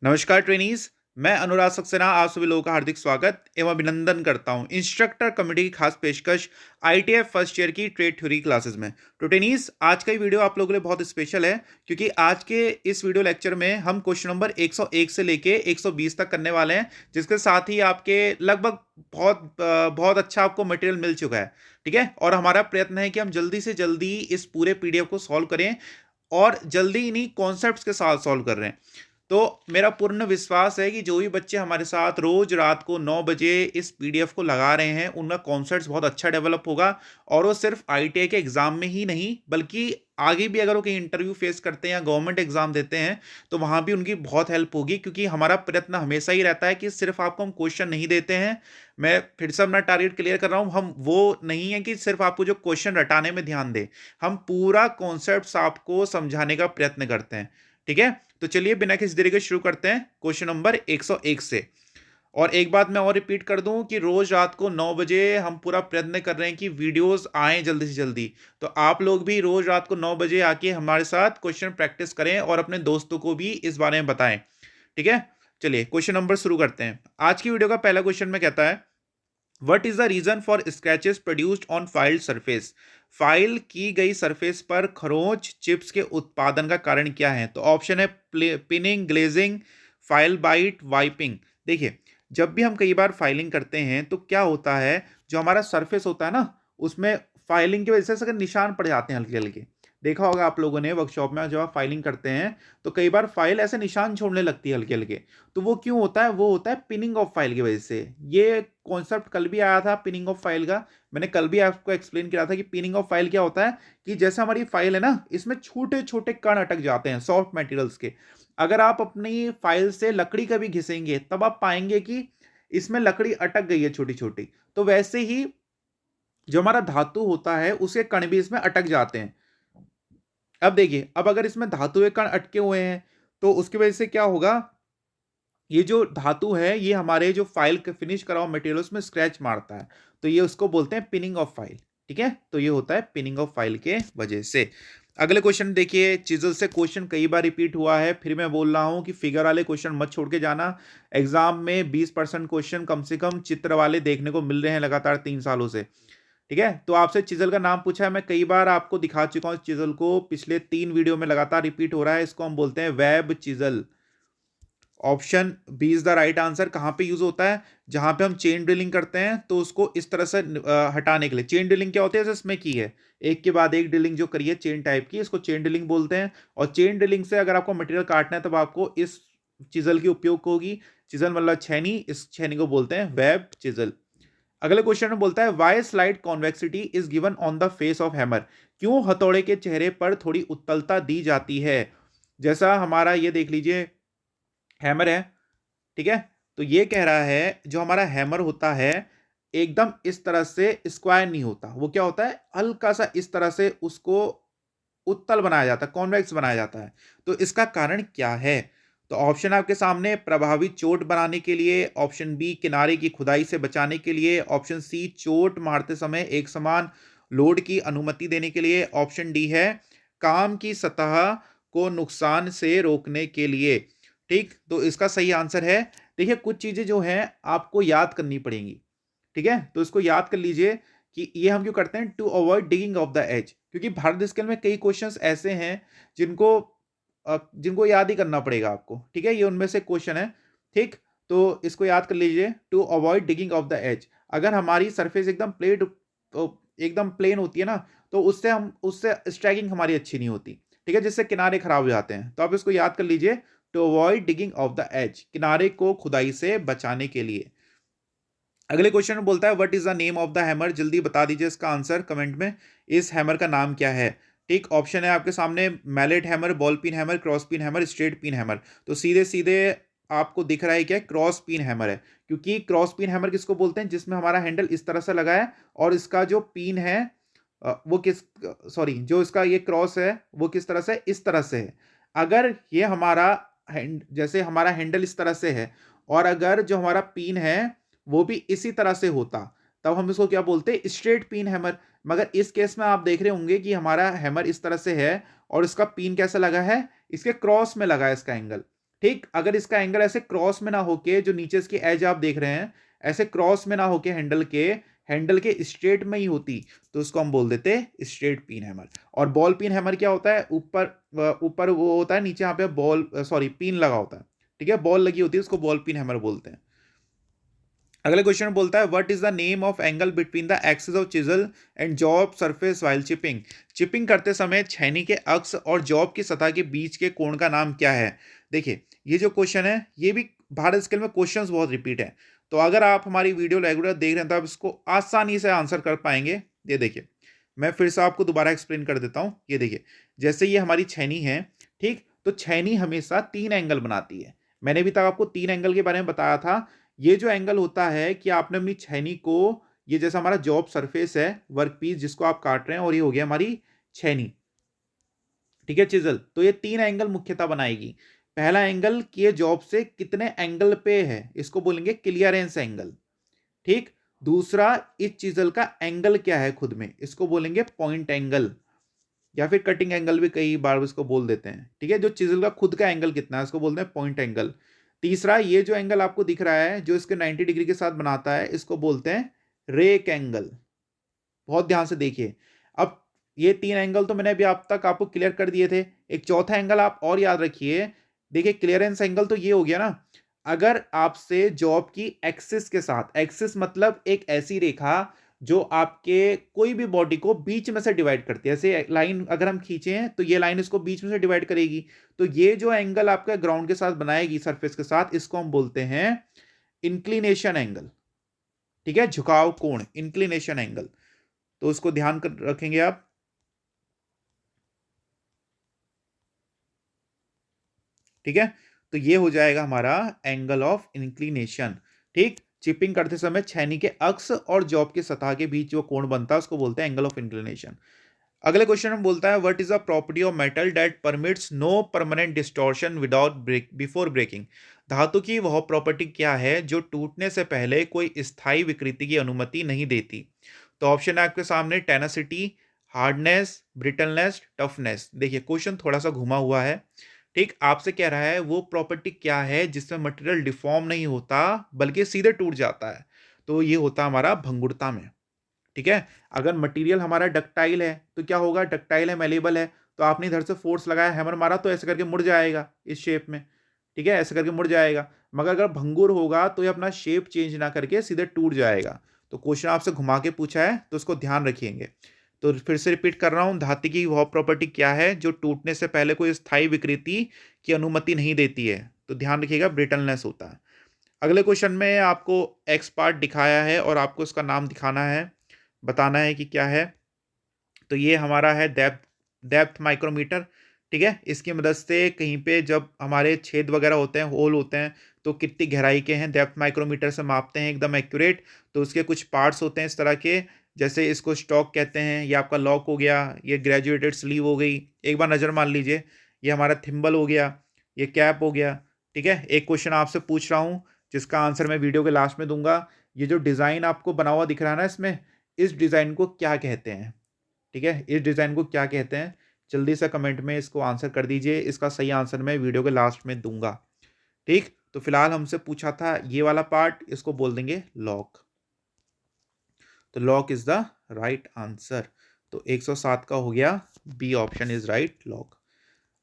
नमस्कार ट्रेनीज। मैं अनुराग सक्सेना आप सभी लोगों का हार्दिक स्वागत एवं अभिनंदन करता हूं इंस्ट्रक्टर कमेटी की खास पेशकश आईटीएफ फर्स्ट ईयर की ट्रेड थ्योरी क्लासेस में। तो ट्रेनीज, आज का ये वीडियो आप लोगों के लिए बहुत स्पेशल है क्योंकि आज के इस वीडियो लेक्चर में हम क्वेश्चन नंबर 101 से लेके 120 तक करने वाले हैं, जिसके साथ ही आपके लगभग बहुत अच्छा आपको मटेरियल मिल चुका है। ठीक है, और हमारा प्रयत्न है कि हम जल्दी से जल्दी इस पूरे पीडीएफ को सॉल्व करें और जल्दी इन्हीं कॉन्सेप्ट्स के साथ सॉल्व कर रहे हैं। तो मेरा पूर्ण विश्वास है कि जो भी बच्चे हमारे साथ रोज रात को 9 बजे इस पीडीएफ को लगा रहे हैं उनका कॉन्सेप्ट बहुत अच्छा डेवलप होगा, और वो सिर्फ आईटीआई के एग्जाम में ही नहीं बल्कि आगे भी अगर वो कहीं इंटरव्यू फेस करते हैं या गवर्नमेंट एग्जाम देते हैं तो वहां भी उनकी बहुत हेल्प होगी, क्योंकि हमारा प्रयत्न हमेशा ही रहता है कि सिर्फ आपको हम क्वेश्चन नहीं देते हैं। मैं फिर से अपना टारगेट क्लियर कर रहा हूं, हम वो नहीं है कि सिर्फ आपको जो क्वेश्चन रटाने में ध्यान दें, हम पूरा कॉन्सेप्ट आपको समझाने का प्रयत्न करते हैं। ठीक है, तो चलिए बिना किसी देरी के शुरू करते हैं क्वेश्चन नंबर 101 से। और एक बात मैं और रिपीट कर दूं कि रोज रात को 9 बजे हम पूरा प्रयत्न कर रहे हैं कि वीडियोस आए जल्दी से जल्दी। तो आप लोग भी रोज रात को 9 बजे आके हमारे साथ क्वेश्चन प्रैक्टिस करें और अपने दोस्तों को भी इस बारे में बताएं। ठीक है, चलिए क्वेश्चन नंबर शुरू करते हैं। आज की वीडियो का पहला क्वेश्चन में कहता है, what is the reason for scratches produced on filed surface. File की गई सरफेस पर खरोंच चिप्स के उत्पादन का कारण क्या है? तो ऑप्शन है pinning, glazing, file bite, wiping. देखिए, जब भी हम कई बार फाइलिंग करते हैं तो क्या होता है, जो हमारा सरफेस होता है ना, उसमें फाइलिंग की वजह से अगर निशान पड़ जाते हैं हल्के हल्के। देखा होगा आप लोगों ने वर्कशॉप में जब आप फाइलिंग करते हैं तो कई बार फाइल ऐसे निशान छोड़ने लगती है हल्के हल्के। तो वो क्यों होता है? वो होता है पिनिंग ऑफ फाइल की वजह से। ये कॉन्सेप्ट कल भी आया था पिनिंग ऑफ फाइल का। मैंने कल भी आपको एक्सप्लेन किया था कि पिनिंग ऑफ फाइल क्या होता है, कि जैसे हमारी फाइल है ना, इसमें छोटे छोटे कण अटक जाते हैं सॉफ्ट मटेरियल्स के। अगर आप अपनी फाइल से लकड़ी का भी घिसेंगे तब आप पाएंगे कि इसमें लकड़ी अटक गई है छोटी छोटी। तो वैसे ही जो हमारा धातु होता है उसके कण भी इसमें अटक जाते हैं। अब देखिए, अब अगर इसमें धातु के कण अटके हुए हैं तो उसकी वजह से क्या होगा, ये जो धातु है ये हमारे जो फाइल के फिनिश करा हुआ मटेरियल उसमें स्क्रैच मारता है। तो ये उसको बोलते हैं पिनिंग ऑफ फाइल। ठीक है, तो ये होता है पिनिंग ऑफ फाइल के वजह से। अगले क्वेश्चन देखिए, चिजल से क्वेश्चन कई बार रिपीट हुआ है, फिर मैं बोल रहा हूं कि फिगर वाले क्वेश्चन मत छोड़ के जाना। एग्जाम में 20% क्वेश्चन कम से कम चित्र वाले देखने को मिल रहे हैं लगातार 3 सालों से। ठीक है, तो आपसे चिजल का नाम पूछा है, मैं कई बार आपको दिखा चुका हूं चिजल को, पिछले 3 वीडियो में लगातार रिपीट हो रहा है। इसको हम बोलते हैं web chisel. Option B is the right answer. कहां पे यूज होता है? जहां पे हम चेन ड्रिलिंग करते हैं तो उसको इस तरह से हटाने के लिए। चेन ड्रिलिंग क्या होती है? जैसे इसमें की है, एक के बाद एक ड्रिलिंग जो करी है चेन टाइप की, इसको चेन ड्रिलिंग बोलते हैं। और चेन ड्रिलिंग से अगर आपको मटेरियल काटना है तब आपको इस चिजल की उपयोग होगी। चिजल मतलब छेनी, इस छेनी को बोलते हैं वेब चिजल। अगले क्वेश्चन में बोलता है, why slide convexity is given on the face of hammer. क्यों हथौड़े के चेहरे पर थोड़ी उत्तलता दी जाती है? जैसा हमारा ये देख लीजिए हैमर है। ठीक है, तो ये कह रहा है जो हमारा हैमर होता है एकदम इस तरह से स्क्वायर नहीं होता, वो क्या होता है, हल्का सा इस तरह से उसको उत्तल बनाया जाता है, कॉन्वेक्स बनाया जाता है। तो इसका कारण क्या है? तो ऑप्शन आपके सामने, प्रभावी चोट बनाने के लिए। ऑप्शन बी, किनारे की खुदाई से बचाने के लिए। ऑप्शन सी, चोट मारते समय एक समान लोड की अनुमति देने के लिए। ऑप्शन डी है, काम की सतह को नुकसान से रोकने के लिए। ठीक, तो इसका सही आंसर है, देखिए कुछ चीजें जो हैं आपको याद करनी पड़ेंगी। ठीक है, तो इसको याद कर लीजिए कि ये हम क्यों करते हैं, to avoid digging of the edge. क्योंकि भारत स्केल में कई क्वेश्चंस ऐसे हैं जिनको जिनको याद ही करना पड़ेगा आपको। ठीक है, ये उनमें से क्वेश्चन है। ठीक, तो इसको याद कर लीजिए, to avoid digging of the edge. अगर हमारी सरफेस एकदम प्लेट एकदम प्लेन होती है ना, तो उससे स्ट्राइकिंग हमारी अच्छी नहीं होती। ठीक है, जिससे किनारे खराब हो जाते हैं। तो आप इसको याद कर लीजिए, to avoid digging of the edge, किनारे को खुदाई से बचाने के लिए। अगले क्वेश्चन में बोलता है, what is the name of the hammer. जल्दी बता दीजिए इसका आंसर कमेंट में, इस हैमर का नाम क्या है। ठीक, ऑप्शन है आपके सामने, mallet hammer, ball peen hammer, cross peen hammer, straight peen hammer. तो सीधे सीधे आपको दिख रहा है क्या, क्रॉस पिन हैमर है। क्योंकि क्रॉस पिन हैमर किसको बोलते हैं, जिसमें हमारा हैंडल इस तरह से लगा है और इसका जो पिन है वो किस, सॉरी, जो इसका ये क्रॉस है वो किस तरह से, इस तरह से है। अगर ये हमारा जैसे हमारा हैंडल इस तरह से है और अगर जो हमारा पिन है वो भी इसी तरह से होता, तब हम इसको क्या बोलते हैं, स्ट्रेट पिन हैमर। मगर इस केस में आप देख रहे होंगे कि हमारा हैमर इस तरह से है और इसका पिन कैसा लगा है, इसके क्रॉस में लगा है इसका एंगल। ठीक, अगर इसका एंगल ऐसे क्रॉस में ना होके, जो नीचे इसकी एज आप देख रहे हैं, ऐसे क्रॉस में ना होके हैंडल के स्ट्रेट में ही होती, तो उसको हम बोल देते स्ट्रेट पिन हैमर। और बॉल पिन हैमर क्या होता है, ऊपर वो होता है, नीचे यहाँ पे बॉल सॉरी पिन लगा होता है, ठीक है, बॉल लगी होती है, उसको बॉल पिन हैमर बोलते हैं। अगले क्वेश्चन में बोलता है what is the name of angle between the axis of chisel and job surface while chipping. Chipping करते समय छेनी के अक्ष और जॉब की सतह के बीच के कोण का नाम क्या है। देखिए, ये जो क्वेश्चन है ये भी भारत स्केल में क्वेश्चंस बहुत रिपीट है, तो अगर आप हमारी वीडियो रेगुलर देख रहे हैं तो आप इसको आसानी से आंसर कर पाएंगे। ये देखिए, मैं फिर से आपको दोबारा एक्सप्लेन कर देता हूं। ये देखिए, जैसे ये हमारी छेनी है, ठीक, तो छेनी हमेशा 3 एंगल बनाती है। मैंने भी तक आपको 3 एंगल के बारे में बताया था। ये जो एंगल होता है कि आपने अपनी छेनी को, ये जैसा हमारा जॉब सरफेस है, वर्क पीस जिसको आप काट रहे हैं, और ये हो गया हमारी छेनी, ठीक है, चिजल, तो ये 3 एंगल मुख्यतः बनाएगी। पहला एंगल कि ये जॉब से कितने एंगल पे है, इसको बोलेंगे क्लियरेंस एंगल, ठीक। दूसरा, इस चिजल का एंगल क्या है खुद में, इसको बोलेंगे पॉइंट एंगल, या फिर कटिंग एंगल भी कई बार इसको बोल देते हैं, ठीक है। जो चिजल का खुद का एंगल कितना है उसको बोलते हैं पॉइंट एंगल। तीसरा, ये जो एंगल आपको दिख रहा है जो इसके 90 डिग्री के साथ बनाता है, इसको बोलते हैं रेक एंगल। बहुत ध्यान से देखिए। अब ये 3 एंगल तो मैंने अभी आप तक आपको क्लियर कर दिए थे। एक चौथा एंगल आप और याद रखिए। देखिए, क्लियरेंस एंगल तो ये हो गया ना, अगर आपसे जॉब की एक्सिस के साथ, एक्सिस मतलब एक ऐसी रेखा जो आपके कोई भी बॉडी को बीच में से डिवाइड करती है, ऐसे लाइन अगर हम खींचे हैं तो ये लाइन इसको बीच में से डिवाइड करेगी, तो ये जो एंगल आपका ग्राउंड के साथ बनाएगी, सरफेस के साथ, इसको हम बोलते हैं इंक्लिनेशन एंगल, ठीक है, झुकाव कोण, इंक्लिनेशन एंगल। तो उसको ध्यान कर रखेंगे आप, ठीक है। तो ये हो जाएगा हमारा एंगल ऑफ इंक्लिनेशन, ठीक। चिपिंग करते समय छेनी के अक्ष और जॉब की सतह के बीच जो कोण बनता है उसको बोलते हैं एंगल ऑफ इंक्लिनेशन। अगले क्वेश्चन में बोलता है what is the property of metal that permits no permanent distortion without break before breaking. धातु की वह प्रॉपर्टी क्या है जो टूटने से पहले कोई स्थायी विकृति की अनुमति नहीं देती। तो ऑप्शन है आपके सामने, टेनासिटी, हार्डनेस, ब्रिटलनेस, टफनेस। देखिए, क्वेश्चन थोड़ा सा घुमा हुआ है, ठीक। आपसे कह रहा है वो प्रॉपर्टी क्या है जिसमें मटेरियल डिफॉर्म नहीं होता बल्कि सीधे टूट जाता है। तो ये होता हमारा भंगुरता में, ठीक है। अगर मटेरियल हमारा डक्टाइल है तो क्या होगा, डक्टाइल है, मेलेबल है, तो आपने इधर से फोर्स लगाया, हैमर मारा, तो ऐसे करके मुड़ जाएगा इस शेप में, ठीक है, ऐसे करके मुड़ जाएगा। मगर अगर भंगुर होगा तो ये अपना शेप चेंज ना करके सीधे टूट जाएगा। तो क्वेश्चन आपसे घुमा के पूछा है तो उसको ध्यान रखिएंगे। तो फिर से रिपीट कर रहा हूं, धातु की वह प्रॉपर्टी क्या है जो टूटने से पहले कोई स्थायी विकृति की अनुमति नहीं देती है। तो ध्यान रखिएगा, ब्रिटलनेस होता है। अगले क्वेश्चन में आपको एक्स पार्ट दिखाया है और आपको इसका नाम दिखाना है, बताना है कि क्या है। तो ये हमारा है डेप्थ माइक्रोमीटर, ठीक है। इसकी मदद से कहीं पे जब हमारे छेद वगैरह होते हैं, होल होते हैं, तो कितनी गहराई के हैं, डेप्थ माइक्रोमीटर से मापते हैं एकदम एक्यूरेट। तो उसके कुछ पार्ट्स होते हैं इस तरह के, जैसे इसको स्टॉक कहते हैं, ये आपका लॉक हो गया, ये ग्रेजुएटेड स्लीव हो गई। एक बार नज़र मान लीजिए, ये हमारा थिम्बल हो गया, ये कैप हो गया, ठीक है। एक क्वेश्चन आपसे पूछ रहा हूँ जिसका आंसर मैं वीडियो के लास्ट में दूंगा। ये जो डिज़ाइन आपको बना हुआ दिख रहा है ना इसमें, इस डिज़ाइन को क्या कहते हैं, ठीक है, इस डिज़ाइन को क्या कहते हैं। जल्दी से कमेंट में इसको आंसर कर दीजिए, इसका सही आंसर मैं वीडियो के लास्ट में दूंगा, ठीक। तो फिलहाल हमसे पूछा था ये वाला पार्ट, इसको बोल देंगे लॉक। तो lock is the right answer. तो 107 का हो गया, B option is right, lock.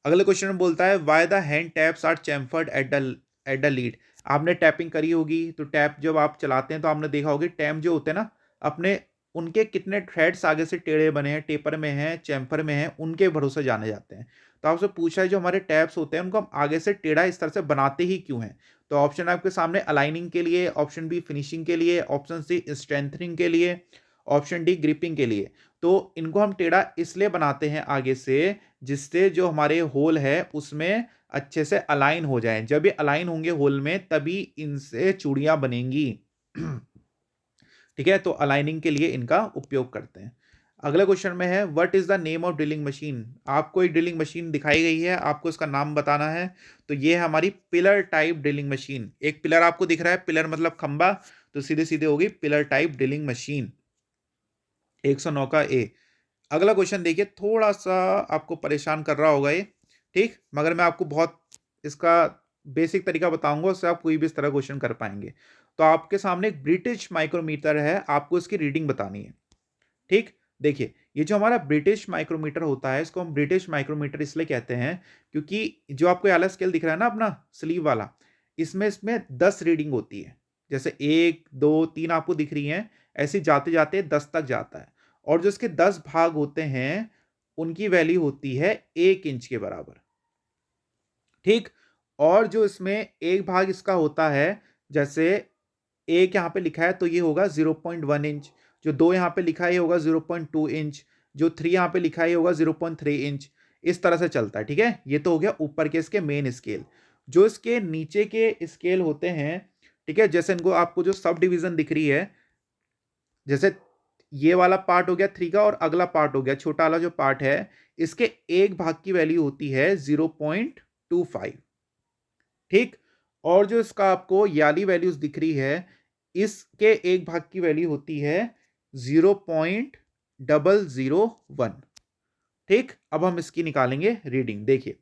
अगले क्वेश्चन में बोलता है why the hand taps are chamfered at the lead. आपने टैपिंग करी होगी, तो टैप जब आप चलाते हैं तो आपने देखा होगी टैप जो होते हैं ना अपने, उनके कितने थ्रेड्स आगे से टेढ़े बने हैं, टेपर में हैं, चैम्फर में हैं, उनके भरोसे जाने जाते हैं। तो आपसे पूछा है जो हमारे टैप्स होते हैं उनको हम आगे से टेढ़ा इस तरह से बनाते ही क्यों हैं। तो ऑप्शन आपके सामने अलाइनिंग के लिए, ऑप्शन बी फिनिशिंग के लिए, ऑप्शन सी स्ट्रेंथनिंग के लिए, ऑप्शन डी ग्रिपिंग के लिए। तो इनको हम टेढ़ा इसलिए बनाते हैं आगे से जिससे जो हमारे होल है उसमें अच्छे से अलाइन हो जाए। जब ये अलाइन होंगे होल में तभी इनसे चूड़ियां बनेंगी। ठीक है, तो अलाइनिंग के लिए इनका उपयोग करते हैं। अगला क्वेश्चन में है what is the name of drilling machine. आपको एक ड्रिलिंग मशीन दिखाई गई है, आपको इसका नाम बताना है। तो ये है हमारी पिलर टाइप ड्रिलिंग मशीन। एक पिलर आपको दिख रहा है, पिलर मतलब खंबा, तो सीधे सीधे होगी पिलर टाइप ड्रिलिंग मशीन। 109 का ए। अगला क्वेश्चन देखिए, थोड़ा सा आपको परेशान कर रहा होगा ये, ठीक, मगर मैं आपको बहुत इसका बेसिक तरीका बताऊंगा, उससे आप कोई भी इस तरह क्वेश्चन कर पाएंगे। तो आपके सामने एक ब्रिटिश माइक्रोमीटर है, आपको इसकी रीडिंग बतानी है। ठीक, देखिए ये जो हमारा ब्रिटिश माइक्रोमीटर होता है, इसको हम ब्रिटिश माइक्रोमीटर इसलिए कहते हैं क्योंकि जो आपको ये वाला स्केल दिख रहा है ना अपना स्लीव वाला, इसमें 10 रीडिंग होती है। जैसे 1 2 3 आपको दिख रही हैं, ऐसे जाते जाते 10 तक जाता है। और जो इसके 10 भाग होते हैं, उनकी वैल्यू होती है 1 इंच के बराबर। ठीक, और जो इसमें एक भाग इसका होता है, जैसे एक यहाँ पे लिखा है तो ये होगा 0.1 इंच, जो 2 यहाँ पे लिखा है ये होगा 0.2 इंच, जो 3 यहाँ पे लिखा है ये होगा 0.3 इंच। इस तरह से चलता है। ठीक है, ये तो हो गया ऊपर के इसके मेन स्केल। जो इसके नीचे के स्केल होते हैं, ठीक है, जैसे इनको आपको जो सब डिवीजन दिख रही है, जैसे ये वाला पार्ट हो गया 3 का और अगला पार्ट हो गया छोटा वाला जो पार्ट है, इसके एक भाग की वैल्यू होती है 0.25। ठीक, और जो इसका आपको याली वैल्यूज दिख रही है, इसके एक भाग की वैल्यू होती है 0.001। ठीक, अब हम इसकी निकालेंगे रीडिंग। देखिए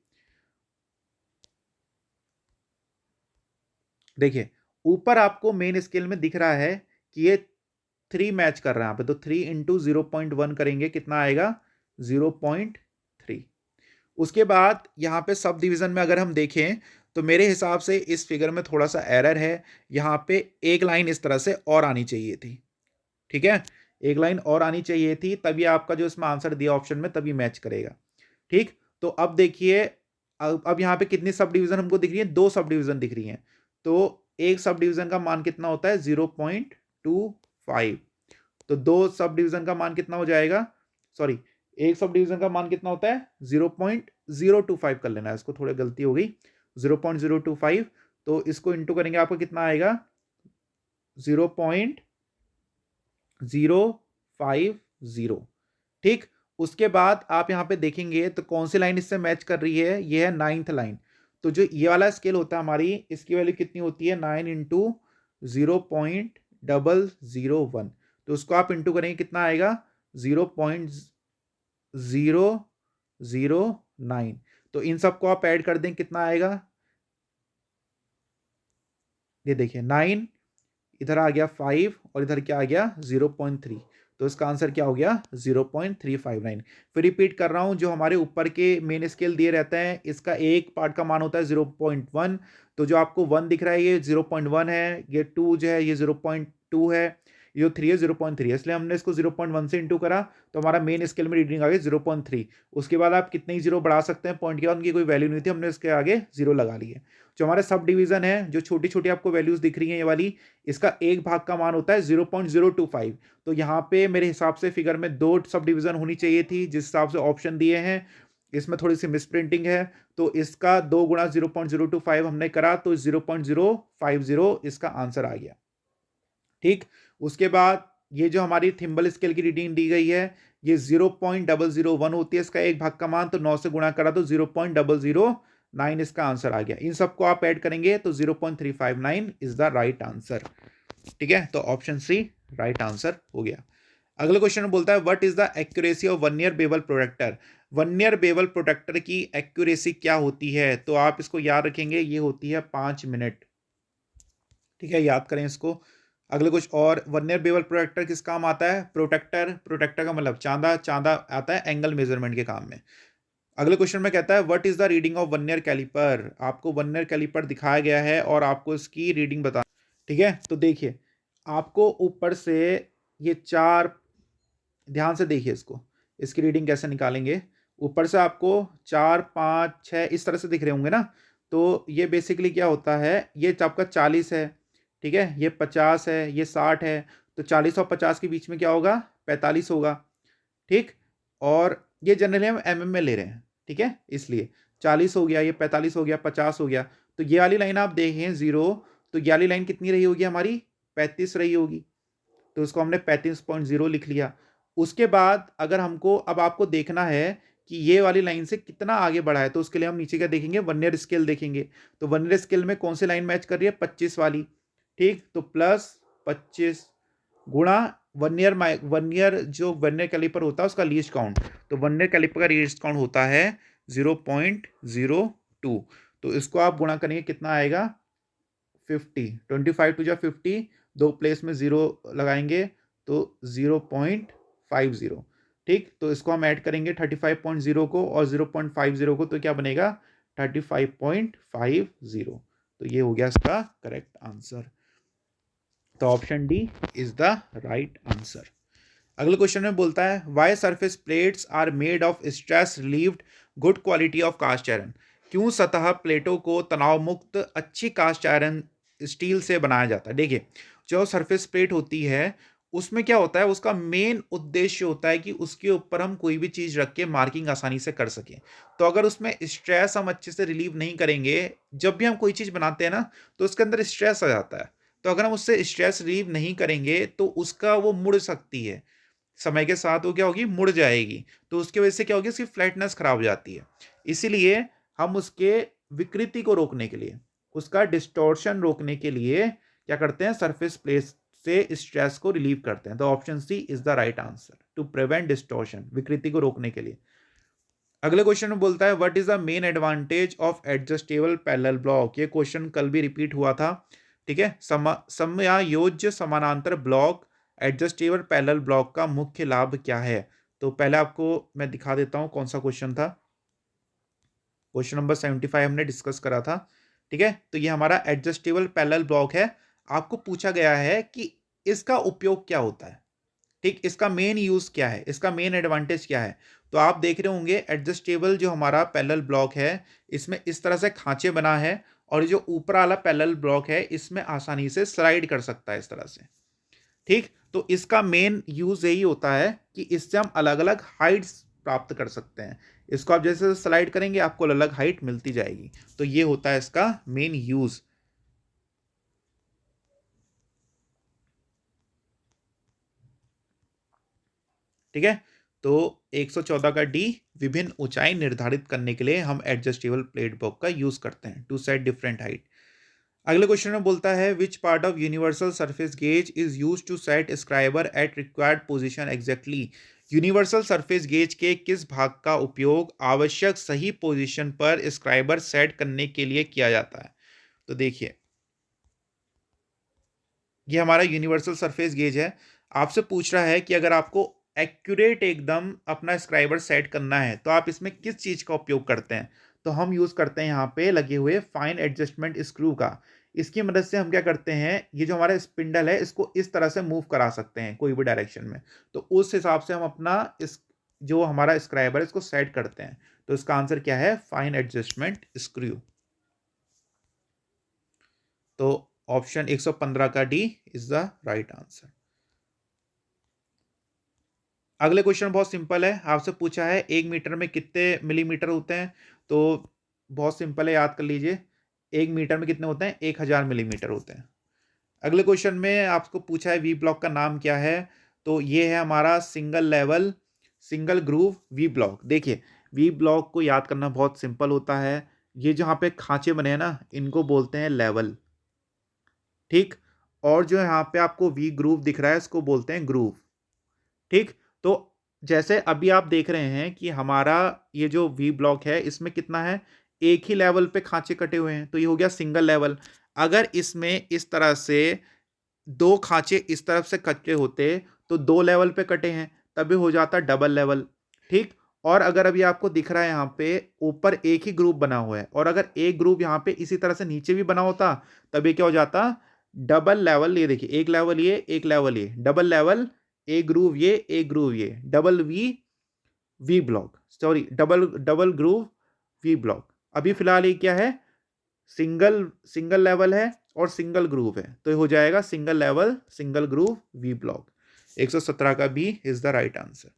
देखिए ऊपर आपको मेन स्केल में दिख रहा है कि ये 3 मैच कर रहा है यहाँ पे, तो 3 इंटू 0.1 करेंगे, कितना आएगा 0.3। उसके बाद यहाँ पे सब डिवीजन में अगर हम देखें तो मेरे हिसाब से इस फिगर में थोड़ा सा एरर है। यहाँ पे एक लाइन इस तरह से और आनी चाहिए थी। ठीक है, एक लाइन और आनी चाहिए थी, तभी आपका जो इसमें आंसर दिया ऑप्शन में तभी मैच करेगा। ठीक, तो अब देखिए अब यहाँ पे कितनी सब डिवीजन हमको दिख रही है, 2 सब डिवीजन दिख रही हैं। तो एक सब डिवीजन का मान कितना होता है 0.25। तो 2 सब डिवीजन का मान कितना हो जाएगा, सॉरी एक सब डिवीजन का मान कितना होता है 0.025 कर लेना है, इसको थोड़ी गलती हो गई 0.025। तो इसको इंटू करेंगे आपको कितना आएगा 0.050। ठीक, उसके बाद आप यहां पे देखेंगे तो कौन सी लाइन इससे मैच कर रही है, ये है 9th लाइन। तो जो ये वाला स्केल होता है हमारी, इसकी वैल्यू कितनी होती है 9 इंटू 0.001। तो उसको आप इंटू करेंगे कितना आएगा 0.009। तो इन सबको आप ऐड कर दें कितना आएगा, ये देखिए 9, इधर आ गया 5 और इधर क्या आ गया 0.3। तो इसका आंसर क्या हो गया 0.359। फिर रिपीट कर रहा हूं, जो हमारे ऊपर के मेन स्केल दिए रहते हैं, इसका एक पार्ट का मान होता है 0.1। तो जो आपको 1 दिख रहा है ये 0.1 है, ये 2 जो है ये 0.2 है, ये 3 है 0.3 है, इसलिए हमने इसको 0.1 से इंटू करा तो हमारा मेन स्केल में रीडिंग आ गई 0.3। उसके बाद आप कितने ही जीरो बढ़ा सकते हैं, पॉइंट के बाद उनकी कोई वैल्यू नहीं थी, हमने इसके आगे जीरो लगा लिए। जो हमारे सब डिवीजन है, जो छोटी छोटी आपको वैल्यूज दिख रही हैं ये वाली, इसका एक भाग का मान होता है 0.025। तो यहाँ पे मेरे हिसाब से फिगर में 2 सब डिवीजन होनी चाहिए थी, जिस हिसाब से ऑप्शन दिए हैं इसमें थोड़ी सी मिसप्रिंटिंग है। तो इसका 2 गुणा 0.025 हमने करा तो 0.050 इसका आंसर आ गया। ठीक, उसके बाद ये जो हमारी थिम्बल स्केल की रीडिंग दी गई है, ये 0.001 होती है इसका एक भाग का मान, तो 9 से गुणा करा तो 0.009 इसका आंसर आ गया। इन सबको आप ऐड करेंगे तो 0.359 इज द राइट आंसर। ठीक है, तो ऑप्शन सी राइट आंसर हो गया। अगले क्वेश्चन में बोलता है what is the accuracy of vernier bevel protector. Vernier bevel protector की एक्यूरेसी क्या होती है, तो आप इसको याद रखेंगे, ये होती है 5 मिनट। ठीक है, याद करें इसको। अगले कुछ और, वर्नियर बेवल प्रोटेक्टर किस काम आता है, प्रोटेक्टर, प्रोटेक्टर का मतलब चांदा, चांदा आता है एंगल मेजरमेंट के काम में। अगले क्वेश्चन में कहता है what is the reading of vernier caliper. आपको वर्नियर कैलिपर दिखाया गया है और आपको इसकी रीडिंग बता। ठीक है, तो देखिए आपको ऊपर से ये 4, ध्यान से देखिए इसको, इसकी रीडिंग कैसे निकालेंगे। ऊपर से आपको 4 5 6 इस तरह से दिख रहे होंगे ना। तो ये बेसिकली क्या होता है, ये आपका 40 है, ठीक है, ये 50 है, ये 60 है। तो 40 और 50 के बीच में क्या होगा 45 होगा। ठीक, और ये जनरली हम एमएम में ले रहे हैं। ठीक है, इसलिए 40 हो गया, ये 45 हो गया, 50 हो गया। तो ये वाली लाइन आप देखें 0, तो ये वाली लाइन कितनी रही होगी हमारी 35 रही होगी। तो उसको हमने 35.0 लिख लिया। उसके बाद अगर हमको अब आपको देखना है कि ये वाली लाइन से कितना आगे बढ़ा है, तो उसके लिए हम नीचे क्या देखेंगे, वर्नियर स्केल देखेंगे। तो वर्नियर स्केल में कौन सी लाइन मैच कर रही है 25 वाली। ठीक, तो प्लस 25 गुणा वर्नियर वर्नियर जो वर्नियर कैलिपर होता है उसका लीस्ट काउंट। तो वर्नियर कैलिपर का लीस्ट काउंट होता है 0.02। तो इसको आप गुणा करेंगे कितना आएगा 50, 25 टू जा 50, दो प्लेस में जीरो लगाएंगे तो 0.50। ठीक, तो इसको हम ऐड करेंगे 35.0 को और 0.50 को, तो क्या बनेगा 35.50। तो ये हो गया इसका करेक्ट आंसर। तो option D is the right answer. अगले क्वेश्चन में बोलता है why surface plates are made of stress relieved good quality of cast iron. क्यों सतह प्लेटों को तनाव मुक्त अच्छी कास्ट आयरन स्टील से बनाया जाता है। देखिए, जो सरफेस प्लेट होती है उसमें क्या होता है, उसका मेन उद्देश्य होता है कि उसके ऊपर हम कोई भी चीज रख के मार्किंग आसानी से कर सकें। तो अगर उसमें स्ट्रेस हम अच्छे से रिलीव नहीं करेंगे, जब भी हम कोई चीज बनाते हैं ना, तो उसके अंदर स्ट्रेस आ जाता है। तो अगर हम उससे स्ट्रेस रिलीव नहीं करेंगे तो उसका वो मुड़ सकती है, समय के साथ वो क्या होगी, मुड़ जाएगी। तो उसकी वजह से क्या होगी, उसकी फ्लैटनेस खराब हो जाती है। इसीलिए हम उसके विकृति को रोकने के लिए, उसका डिस्टॉर्शन रोकने के लिए क्या करते हैं, सरफेस प्लेट से स्ट्रेस को रिलीव करते हैं। तो option C is the right answer, to prevent distortion, विकृति को रोकने के लिए। अगले क्वेश्चन में बोलता है what is the main advantage of adjustable parallel block. ये क्वेश्चन कल भी रिपीट हुआ था। ठीक है, समयायोज्य समानांतर ब्लॉक एडजस्टेबल पैरेलल ब्लॉक का मुख्य लाभ क्या है। तो पहले आपको मैं दिखा देता हूं कौन सा क्वेश्चन था। क्वेश्चन नंबर 75 हमने डिस्कस करा था। ठीक है, तो ये हमारा एडजस्टेबल पैरेलल ब्लॉक है। आपको पूछा गया है कि इसका उपयोग क्या होता है। ठीक, इसका मेन यूज क्या है, इसका मेन एडवांटेज क्या है। तो आप देख रहे होंगे एडजस्टेबल जो हमारा पैरेलल ब्लॉक है, इसमें इस तरह से खांचे बना है, और जो ऊपर वाला पैरेलल ब्लॉक है इसमें आसानी से स्लाइड कर सकता है इस तरह से। ठीक, तो इसका मेन यूज यही होता है कि इससे हम अलग अलग हाइट्स प्राप्त कर सकते हैं। इसको आप जैसे स्लाइड करेंगे आपको अलग अलग हाइट मिलती जाएगी। तो ये होता है इसका मेन यूज। ठीक है, तो 114 का डी, विभिन्न ऊंचाई निर्धारित करने के लिए हम एडजस्टेबल प्लेट बॉक्स का यूज करते हैं टू सेट डिफरेंट हाइट। अगले क्वेश्चन में बोलता है which part of universal surface gauge is use to set scriber at required position exactly. Universal surface gauge के किस भाग का उपयोग आवश्यक सही पोजीशन पर स्क्राइबर सेट करने के लिए किया जाता है। तो देखिए, ये हमारा यूनिवर्सल सरफेस गेज है। आपसे पूछ रहा है कि अगर आपको एक्यूरेट एकदम अपना स्क्राइबर सेट करना है तो आप इसमें किस चीज का उपयोग करते हैं। तो हम यूज करते हैं यहाँ पे लगे हुए फाइन एडजस्टमेंट स्क्रू का। इसकी मदद से हम क्या करते हैं, ये जो हमारा स्पिंडल है इसको इस तरह से मूव करा सकते हैं कोई भी डायरेक्शन में। तो उस हिसाब से हम अपना इस जो हमारा स्क्राइबर है इसको सेट करते हैं। तो इसका आंसर क्या है, फाइन एडजस्टमेंट स्क्रू। तो ऑप्शन 115 का D is the right answer. अगले क्वेश्चन बहुत सिंपल है। आपसे पूछा है 1 मीटर में कितने मिलीमीटर होते हैं। तो बहुत सिंपल है, याद कर लीजिए। 1 मीटर में कितने होते हैं, 1000 मिलीमीटर होते हैं। अगले क्वेश्चन में आपको पूछा है वी ब्लॉक का नाम क्या है। तो ये है हमारा single level single groove V block. देखिए, वी ब्लॉक को याद करना बहुत सिंपल होता है। ये जहाँ पे खांचे बने हैं ना, इनको बोलते हैं लेवल। ठीक, और जो यहाँ पे आपको वी ग्रूव दिख रहा है इसको बोलते हैं ग्रूव। ठीक, तो जैसे अभी आप देख रहे हैं कि हमारा ये जो वी ब्लॉक है इसमें कितना है, एक ही लेवल पे खांचे कटे हुए हैं, तो ये हो गया सिंगल लेवल। अगर इसमें इस तरह से दो खांचे इस तरफ से कटे होते तो दो लेवल पे कटे हैं, तभी हो जाता डबल लेवल। ठीक, और अगर अभी आपको दिख रहा है यहाँ पे ऊपर एक ही ग्रुप बना हुआ है, और अगर एक ग्रुप यहाँ पे इसी तरह से नीचे भी बना होता तभी क्या हो जाता, डबल लेवल। ये देखिए, एक लेवल ये, एक लेवल ये, डबल लेवल, एक ग्रूव ये, एक ग्रूव ये, double V V block, sorry double double groove V block. अभी फिलहाल ये क्या है, सिंगल सिंगल लेवल है और सिंगल ग्रूव है, तो ये हो जाएगा single level single groove V block. 117 का B is the right answer.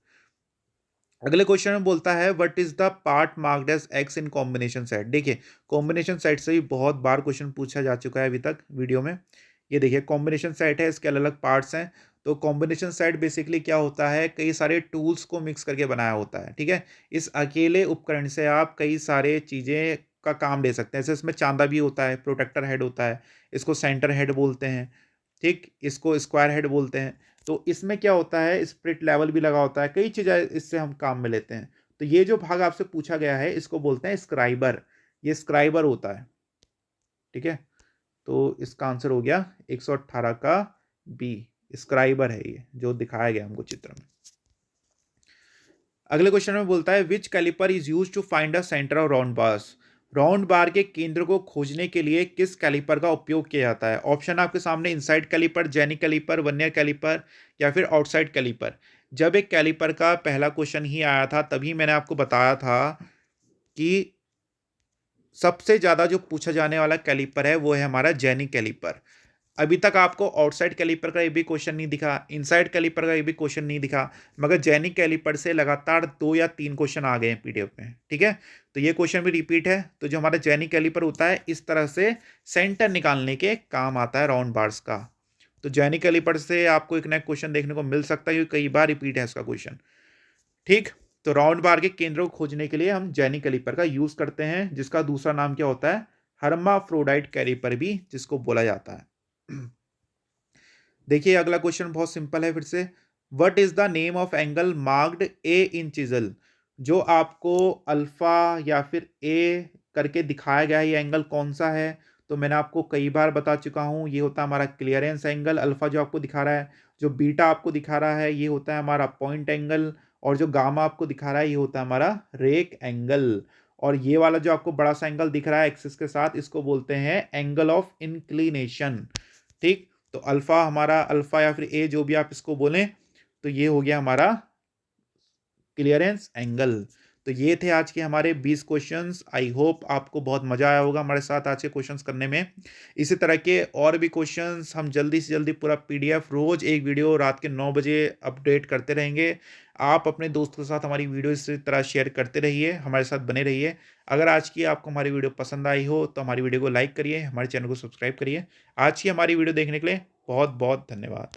अगले क्वेश्चन में बोलता है what is the part marked as X in combination set. देखिए, कॉम्बिनेशन सेट से भी बहुत बार क्वेश्चन पूछा जा चुका है अभी तक वीडियो में। ये देखिए, कॉम्बिनेशन सेट है, इसके अलग अलग पार्ट्स हैं। तो कॉम्बिनेशन सेट बेसिकली क्या होता है, कई सारे टूल्स को मिक्स करके बनाया होता है। ठीक है, इस अकेले उपकरण से आप कई सारे चीज़ें का काम ले सकते हैं। जैसे इसमें चांदा भी होता है, प्रोटेक्टर हेड होता है, इसको सेंटर हेड बोलते हैं। ठीक, इसको स्क्वायर हेड बोलते हैं। तो इसमें क्या होता है, स्प्रिट लेवल भी लगा होता है, कई चीज़ें इससे हम काम में लेते हैं। तो ये जो भाग आपसे पूछा गया है इसको बोलते हैं स्क्राइबर। ये स्क्राइबर होता है। ठीक है, तो इसका आंसर हो गया 118 का बी, स्क्राइबर है ये जो दिखाया गया हमको चित्र में। अगले क्वेश्चन में बोलता है which caliper is use to find the centre of round bars. Round bar के केंद्र को खोजने के लिए किस कैलिपर का उपयोग किया जाता है? ऑप्शन आपके सामने, inside caliper, jenny caliper, vernier caliper या फिर आउटसाइड कैलिपर। जब एक कैलिपर का पहला क्वेश्चन ही आया था तभी मैंने आपको बताया था कि सबसे ज्यादा जो पूछा जाने वाला कैलिपर है वो है हमारा जेनी कैलिपर। अभी तक आपको आउटसाइड कैलिपर का एक भी क्वेश्चन नहीं दिखा, इनसाइड कैलिपर का एक भी क्वेश्चन नहीं दिखा, मगर जेनी कैलिपर से लगातार 2 या 3 क्वेश्चन आ गए हैं पीडीएफ में। ठीक है, तो ये क्वेश्चन भी रिपीट है। तो जो हमारा जेनी कैलिपर होता है इस तरह से सेंटर निकालने के काम आता है राउंड बार्स का। तो जेनी कैलिपर से आपको एक नया क्वेश्चन देखने को मिल सकता है क्योंकि कई बार रिपीट है इसका क्वेश्चन। ठीक, तो राउंड बार के केंद्रों को खोजने के लिए हम जेनी कैलिपर का यूज करते हैं, जिसका दूसरा नाम क्या होता है? हर्माफ्रोडाइट कैलिपर भी जिसको बोला जाता है। देखिए अगला क्वेश्चन बहुत सिंपल है फिर से। What is the name of angle marked A in chisel? जो आपको अल्फा या फिर ए करके दिखाया गया है ये एंगल कौन सा है? तो मैंने आपको कई बार बता चुका हूं, ये होता है हमारा क्लियरेंस एंगल। अल्फा जो आपको दिखा रहा है, जो बीटा आपको दिखा रहा है ये होता है हमारा पॉइंट एंगल, और जो गामा आपको दिखा रहा है ये होता है हमारा रेक एंगल। और ये वाला जो आपको बड़ा सा एंगल दिख रहा है एक्सिस के साथ, इसको बोलते हैं एंगल ऑफ इंक्लिनेशन। ठीक, तो अल्फा हमारा, अल्फा या फिर ए जो भी आप इसको बोलें, तो ये हो गया हमारा क्लियरेंस एंगल। तो ये थे आज के हमारे 20 क्वेश्चंस। आई होप आपको बहुत मजा आया होगा हमारे साथ आज के क्वेश्चंस करने में। इसी तरह के और भी क्वेश्चंस हम जल्दी से जल्दी पूरा पीडीएफ रोज एक वीडियो रात के 9 बजे अपडेट करते रहेंगे। आप अपने दोस्तों के साथ हमारी वीडियो इसी तरह शेयर करते रहिए, हमारे साथ बने रहिए। अगर आज की आपको हमारी वीडियो पसंद आई हो तो हमारी वीडियो को लाइक करिए, हमारे चैनल को सब्सक्राइब करिए। आज की हमारी वीडियो देखने के लिए बहुत बहुत धन्यवाद।